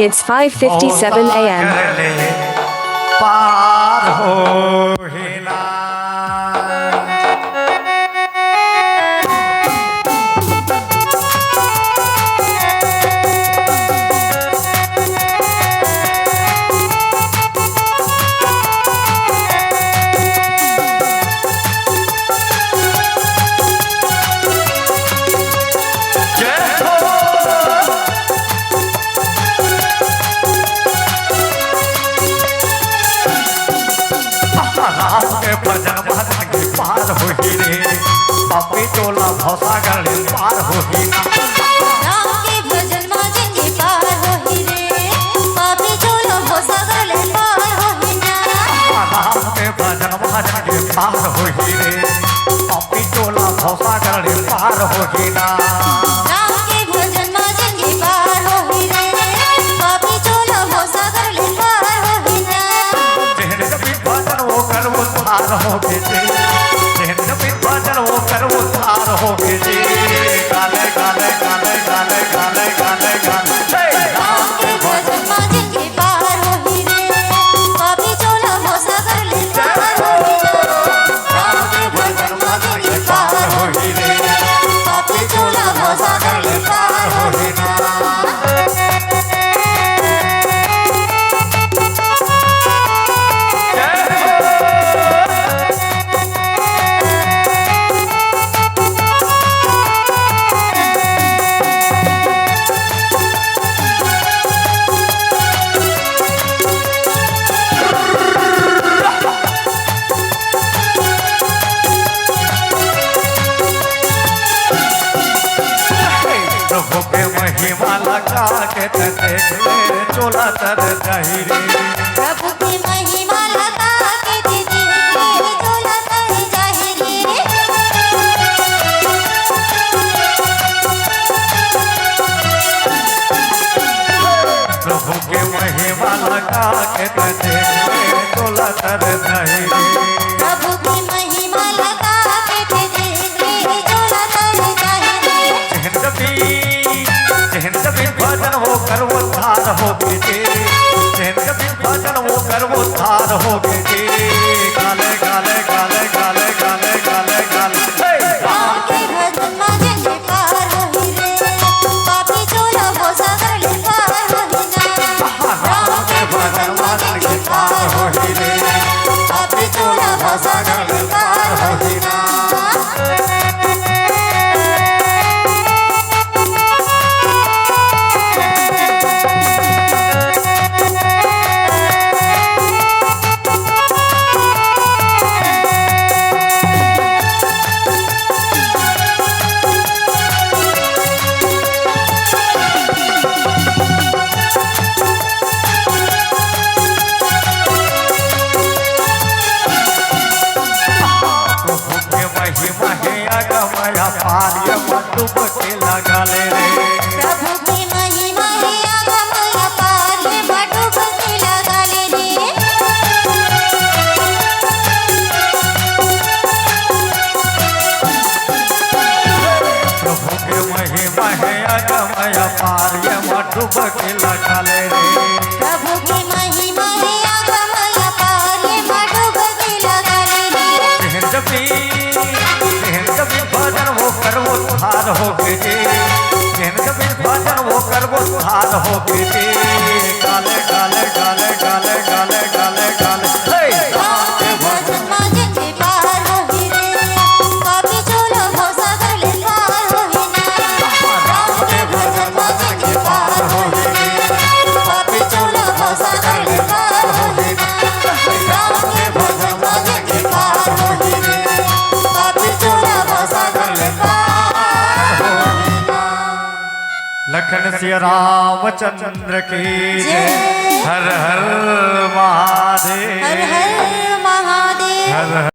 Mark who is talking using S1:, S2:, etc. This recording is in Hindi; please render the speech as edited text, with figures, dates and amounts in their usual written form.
S1: It's 5:57 a.m.
S2: पार हो हिना भजन भजन के पार हो ही रे पापी टोला भौसा गले पार हो ही ना
S3: राम के भजन भजन के पार हो ही रे पापी टोला भौसा गले पार हो ही ना
S2: राम के भजन भजन के पार हो ही रे पापी टोला भौसा गले पार हो ही ना
S3: राम के भजन भजन के पार हो ही रे पापी टोला भौसा गले पार हो ही ना
S2: जेहन भी भजन वो कर वो थार हो बेटे जेहन भी भजन वो कर वो थार हो बेटे गाले गाले गाले गाले गाले गाले गाले
S3: राम के भजन भजन के पार हो ही रे पापी टोला भौसा गले पार हो ही ना राम के भजन भजन के पार हो ही रे पापी टोला भौसा गले पार हो ही ना
S2: प्रभु के महिमा लगा के देख ले चोला तर जाही रे
S3: प्रभु की महिमा लगा के दीदी चोला तर जाही रे
S2: प्रभु के महिमा लगा के देख ले चोला तर जाही रे
S3: प्रभु की महिमा लगा के दीदी चोला तर जाही रे
S2: जेहन कभी भजन हो कर वो थार हो बेटे जेहन कभी भजन हो कर वो थार हो बेटे गाले गाले गाले गाले गाले गाले गाले
S3: राम के भजन भजन के पार हो ही रे पापी चोला भौसा गले पार हो ही ना राम के भजन भजन के पार हो ही रे पापी चोला भौसा गले पार हो ही ना
S2: महिमा है अगमया पार्य डूब के लगा ले रे
S3: प्रभु की महिमा है अगमया पार में डूब के लगा ले रे
S2: प्रभु के महिमा है अगमया पार्य डूब के लगा ले रे
S3: प्रभु की महिमा है अगमया पार में डूब के लगा ले रे
S2: जेहन कभी भजन वो कर वो थार हो बेटे जेहन कभी भजन वो कर वो थार हो बेटे गाले गाले गाले गाले गाले गाले गाले
S3: राम के भजन भजन के पार हो ही रे पापी चोला भौसा गले पार हो ही ना राम के भजन भजन के पार हो ही रे पापी चोला भौसा गले पार हो ही ना राम के भजन भजन के पार हो ही रे पापी चोला भौसा गले पार हो ही ना
S2: लखन सिया रामचंद्र की जय हर हर महादेव
S3: हर हर महादेव
S2: हर हर